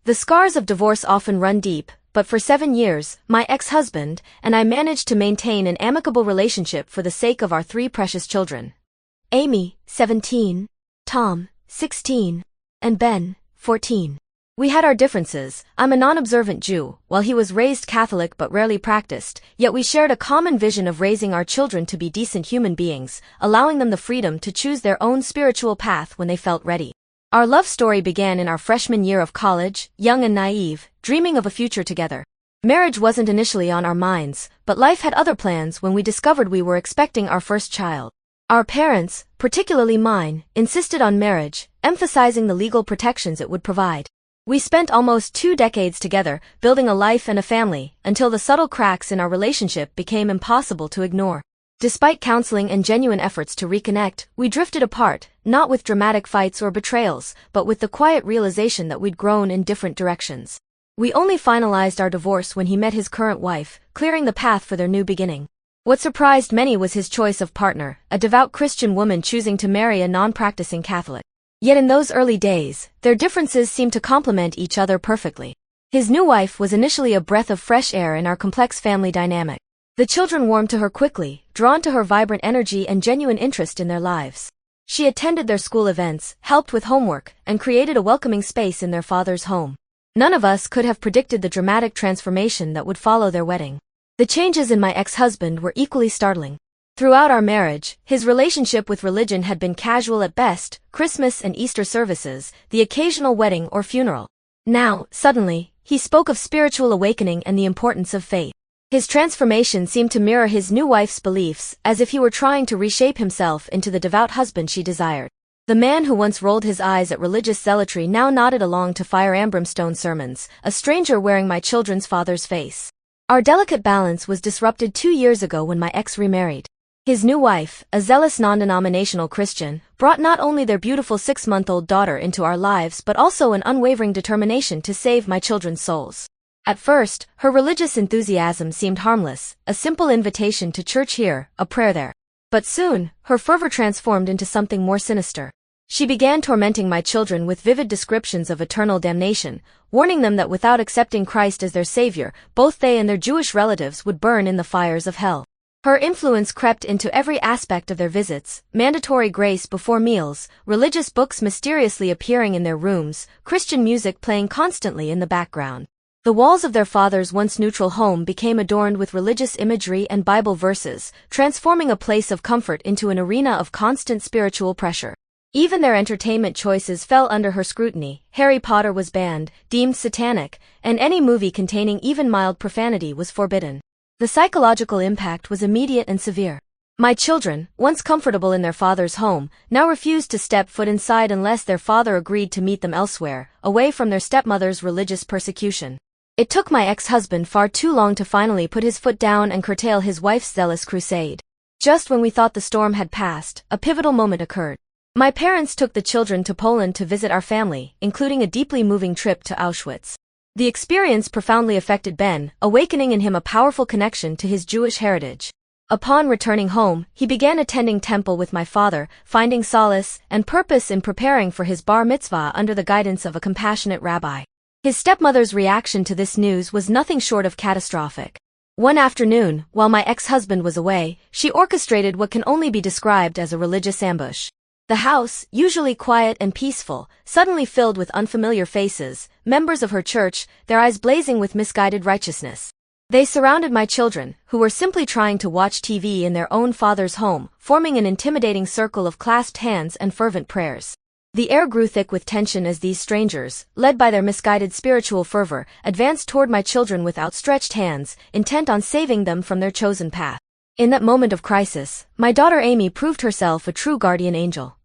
The scars of divorce often run deep, but for 7 years, my ex-husband and I managed to maintain an amicable relationship for the sake of our 3 precious children. Amy, 17, Tom, 16, and Ben, 14. We had our differences. I'm a non-observant Jew, while he was raised Catholic but rarely practiced, yet we shared a common vision of raising our children to be decent human beings, allowing them the freedom to choose their own spiritual path when they felt ready. Our love story began in our freshman year of college, young and naive, dreaming of a future together. Marriage wasn't initially on our minds, but life had other plans when we discovered we were expecting our first child. Our parents, particularly mine, insisted on marriage, emphasizing the legal protections it would provide. We spent almost 2 decades together, building a life and a family, until the subtle cracks in our relationship became impossible to ignore. Despite counseling and genuine efforts to reconnect, we drifted apart, not with dramatic fights or betrayals, but with the quiet realization that we'd grown in different directions. We only finalized our divorce when he met his current wife, clearing the path for their new beginning. What surprised many was his choice of partner, a devout Christian woman choosing to marry a non-practicing Catholic. Yet in those early days, their differences seemed to complement each other perfectly. His new wife was initially a breath of fresh air in our complex family dynamic. The children warmed to her quickly, drawn to her vibrant energy and genuine interest in their lives. She attended their school events, helped with homework, and created a welcoming space in their father's home. None of us could have predicted the dramatic transformation that would follow their wedding. The changes in my ex-husband were equally startling. Throughout our marriage, his relationship with religion had been casual at best, Christmas and Easter services, the occasional wedding or funeral. Now, suddenly, he spoke of spiritual awakening and the importance of faith. His transformation seemed to mirror his new wife's beliefs, as if he were trying to reshape himself into the devout husband she desired. The man who once rolled his eyes at religious zealotry now nodded along to fire and brimstone sermons, a stranger wearing my children's father's face. Our delicate balance was disrupted 2 years ago when my ex remarried. His new wife, a zealous non-denominational Christian, brought not only their beautiful 6-month-old daughter into our lives but also an unwavering determination to save my children's souls. At first, her religious enthusiasm seemed harmless, a simple invitation to church here, a prayer there. But soon, her fervor transformed into something more sinister. She began tormenting my children with vivid descriptions of eternal damnation, warning them that without accepting Christ as their savior, both they and their Jewish relatives would burn in the fires of hell. Her influence crept into every aspect of their visits, mandatory grace before meals, religious books mysteriously appearing in their rooms, Christian music playing constantly in the background. The walls of their father's once neutral home became adorned with religious imagery and Bible verses, transforming a place of comfort into an arena of constant spiritual pressure. Even their entertainment choices fell under her scrutiny. Harry Potter was banned, deemed satanic, and any movie containing even mild profanity was forbidden. The psychological impact was immediate and severe. My children, once comfortable in their father's home, now refused to step foot inside unless their father agreed to meet them elsewhere, away from their stepmother's religious persecution. It took my ex-husband far too long to finally put his foot down and curtail his wife's zealous crusade. Just when we thought the storm had passed, a pivotal moment occurred. My parents took the children to Poland to visit our family, including a deeply moving trip to Auschwitz. The experience profoundly affected Ben, awakening in him a powerful connection to his Jewish heritage. Upon returning home, he began attending temple with my father, finding solace and purpose in preparing for his bar mitzvah under the guidance of a compassionate rabbi. His stepmother's reaction to this news was nothing short of catastrophic. One afternoon, while my ex-husband was away, she orchestrated what can only be described as a religious ambush. The house, usually quiet and peaceful, suddenly filled with unfamiliar faces, members of her church, their eyes blazing with misguided righteousness. They surrounded my children, who were simply trying to watch TV in their own father's home, forming an intimidating circle of clasped hands and fervent prayers. The air grew thick with tension as these strangers, led by their misguided spiritual fervor, advanced toward my children with outstretched hands, intent on saving them from their chosen path. In that moment of crisis, my daughter Amy proved herself a true guardian angel.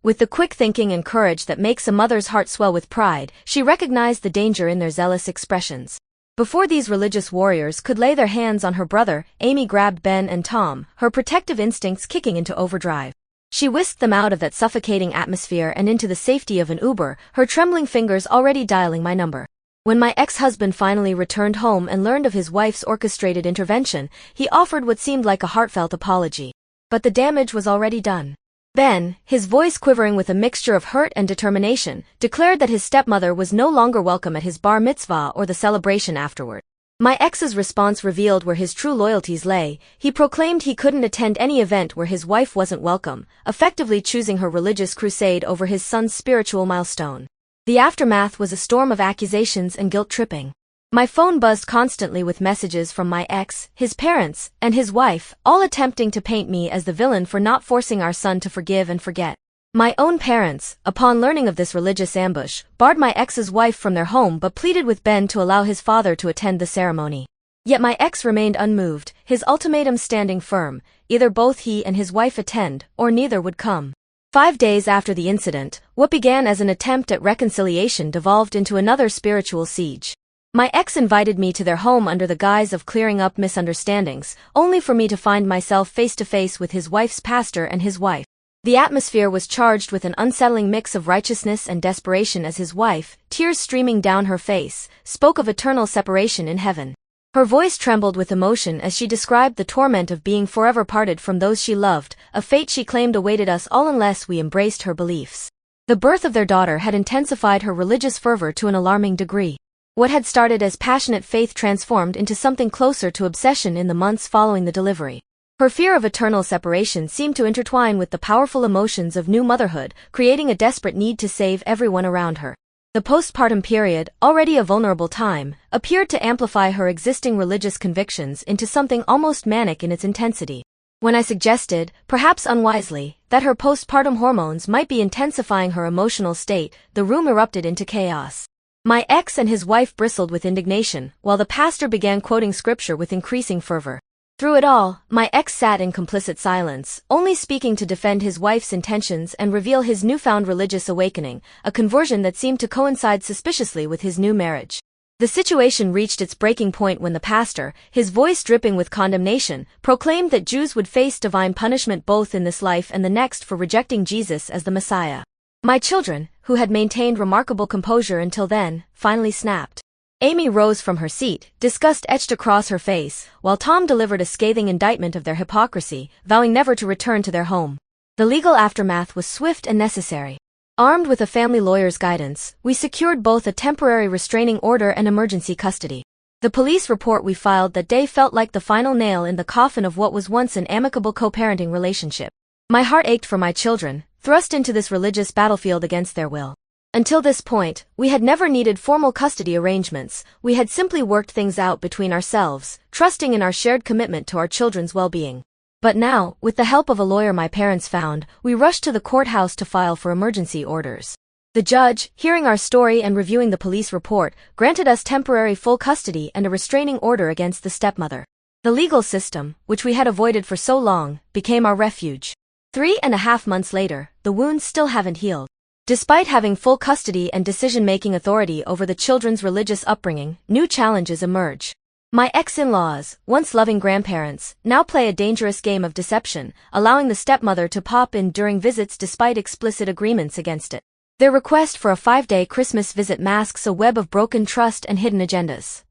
With the quick thinking and courage that makes a mother's heart swell with pride, she recognized the danger in their zealous expressions. Before these religious warriors could lay their hands on her brother, Amy grabbed Ben and Tom, her protective instincts kicking into overdrive. She whisked them out of that suffocating atmosphere and into the safety of an Uber, her trembling fingers already dialing my number. When my ex-husband finally returned home and learned of his wife's orchestrated intervention, he offered what seemed like a heartfelt apology. But the damage was already done. Ben, his voice quivering with a mixture of hurt and determination, declared that his stepmother was no longer welcome at his bar mitzvah or the celebration afterward. My ex's response revealed where his true loyalties lay. He proclaimed he couldn't attend any event where his wife wasn't welcome, effectively choosing her religious crusade over his son's spiritual milestone. The aftermath was a storm of accusations and guilt-tripping. My phone buzzed constantly with messages from my ex, his parents, and his wife, all attempting to paint me as the villain for not forcing our son to forgive and forget. My own parents, upon learning of this religious ambush, barred my ex's wife from their home but pleaded with Ben to allow his father to attend the ceremony. Yet my ex remained unmoved, his ultimatum standing firm: either both he and his wife attend, or neither would come. 5 days after the incident, what began as an attempt at reconciliation devolved into another spiritual siege. My ex invited me to their home under the guise of clearing up misunderstandings, only for me to find myself face to face with his wife's pastor and his wife. The atmosphere was charged with an unsettling mix of righteousness and desperation as his wife, tears streaming down her face, spoke of eternal separation in heaven. Her voice trembled with emotion as she described the torment of being forever parted from those she loved, a fate she claimed awaited us all unless we embraced her beliefs. The birth of their daughter had intensified her religious fervor to an alarming degree. What had started as passionate faith transformed into something closer to obsession in the months following the delivery. Her fear of eternal separation seemed to intertwine with the powerful emotions of new motherhood, creating a desperate need to save everyone around her. The postpartum period, already a vulnerable time, appeared to amplify her existing religious convictions into something almost manic in its intensity. When I suggested, perhaps unwisely, that her postpartum hormones might be intensifying her emotional state, the room erupted into chaos. My ex and his wife bristled with indignation, while the pastor began quoting scripture with increasing fervor. Through it all, my ex sat in complicit silence, only speaking to defend his wife's intentions and reveal his newfound religious awakening, a conversion that seemed to coincide suspiciously with his new marriage. The situation reached its breaking point when the pastor, his voice dripping with condemnation, proclaimed that Jews would face divine punishment both in this life and the next for rejecting Jesus as the Messiah. My children, who had maintained remarkable composure until then, finally snapped. Amy rose from her seat, disgust etched across her face, while Tom delivered a scathing indictment of their hypocrisy, vowing never to return to their home. The legal aftermath was swift and necessary. Armed with a family lawyer's guidance, we secured both a temporary restraining order and emergency custody. The police report we filed that day felt like the final nail in the coffin of what was once an amicable co-parenting relationship. My heart ached for my children, thrust into this religious battlefield against their will. Until this point, we had never needed formal custody arrangements. We had simply worked things out between ourselves, trusting in our shared commitment to our children's well-being. But now, with the help of a lawyer my parents found, we rushed to the courthouse to file for emergency orders. The judge, hearing our story and reviewing the police report, granted us temporary full custody and a restraining order against the stepmother. The legal system, which we had avoided for so long, became our refuge. 3.5 months later, the wounds still haven't healed. Despite having full custody and decision-making authority over the children's religious upbringing, new challenges emerge. My ex-in-laws, once loving grandparents, now play a dangerous game of deception, allowing the stepmother to pop in during visits despite explicit agreements against it. Their request for a 5-day Christmas visit masks a web of broken trust and hidden agendas.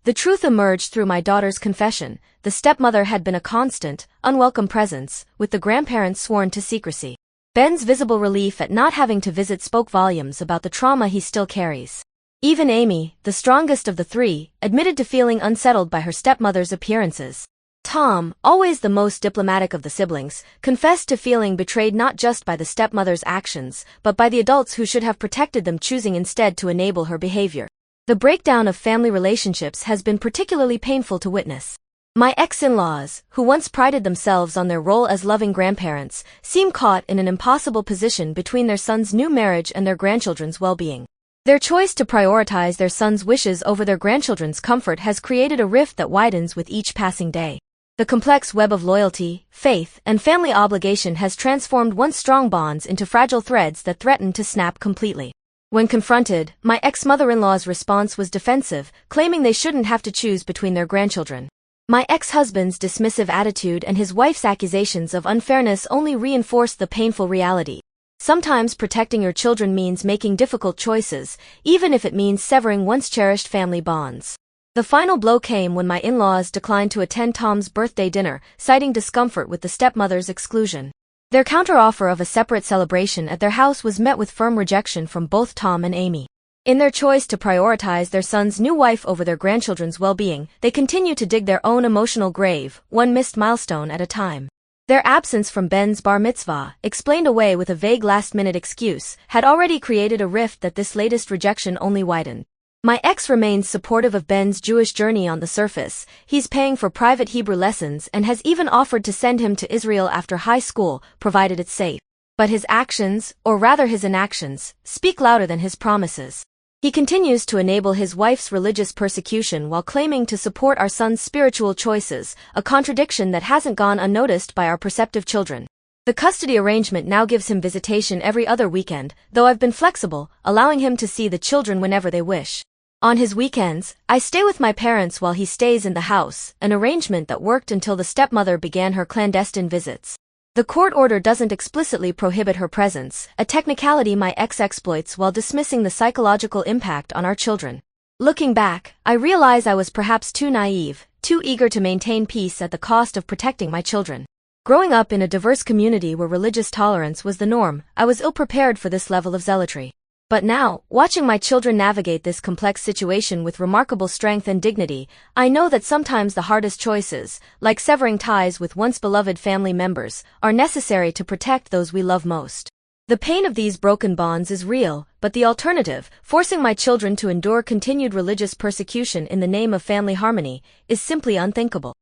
The truth emerged through my daughter's confession. The stepmother had been a constant, unwelcome presence, with the grandparents sworn to secrecy. Ben's visible relief at not having to visit spoke volumes about the trauma he still carries. Even Amy, the strongest of the three, admitted to feeling unsettled by her stepmother's appearances. Tom, always the most diplomatic of the siblings, confessed to feeling betrayed not just by the stepmother's actions, but by the adults who should have protected them, choosing instead to enable her behavior. The breakdown of family relationships has been particularly painful to witness. My ex-in-laws, who once prided themselves on their role as loving grandparents, seem caught in an impossible position between their son's new marriage and their grandchildren's well-being. Their choice to prioritize their son's wishes over their grandchildren's comfort has created a rift that widens with each passing day. The complex web of loyalty, faith, and family obligation has transformed once strong bonds into fragile threads that threaten to snap completely. When confronted, my ex-mother-in-law's response was defensive, claiming they shouldn't have to choose between their grandchildren. My ex-husband's dismissive attitude and his wife's accusations of unfairness only reinforced the painful reality. Sometimes protecting your children means making difficult choices, even if it means severing once cherished family bonds. The final blow came when my in-laws declined to attend Tom's birthday dinner, citing discomfort with the stepmother's exclusion. Their counteroffer of a separate celebration at their house was met with firm rejection from both Tom and Amy. In their choice to prioritize their son's new wife over their grandchildren's well-being, they continue to dig their own emotional grave, one missed milestone at a time. Their absence from Ben's bar mitzvah, explained away with a vague last-minute excuse, had already created a rift that this latest rejection only widened. My ex remains supportive of Ben's Jewish journey on the surface. He's paying for private Hebrew lessons and has even offered to send him to Israel after high school, provided it's safe. But his actions, or rather his inactions, speak louder than his promises. He continues to enable his wife's religious persecution while claiming to support our son's spiritual choices, a contradiction that hasn't gone unnoticed by our perceptive children. The custody arrangement now gives him visitation every other weekend, though I've been flexible, allowing him to see the children whenever they wish. On his weekends, I stay with my parents while he stays in the house, an arrangement that worked until the stepmother began her clandestine visits. The court order doesn't explicitly prohibit her presence, a technicality my ex exploits while dismissing the psychological impact on our children. Looking back, I realize I was perhaps too naive, too eager to maintain peace at the cost of protecting my children. Growing up in a diverse community where religious tolerance was the norm, I was ill-prepared for this level of zealotry. But now, watching my children navigate this complex situation with remarkable strength and dignity, I know that sometimes the hardest choices, like severing ties with once beloved family members, are necessary to protect those we love most. The pain of these broken bonds is real, but the alternative, forcing my children to endure continued religious persecution in the name of family harmony, is simply unthinkable.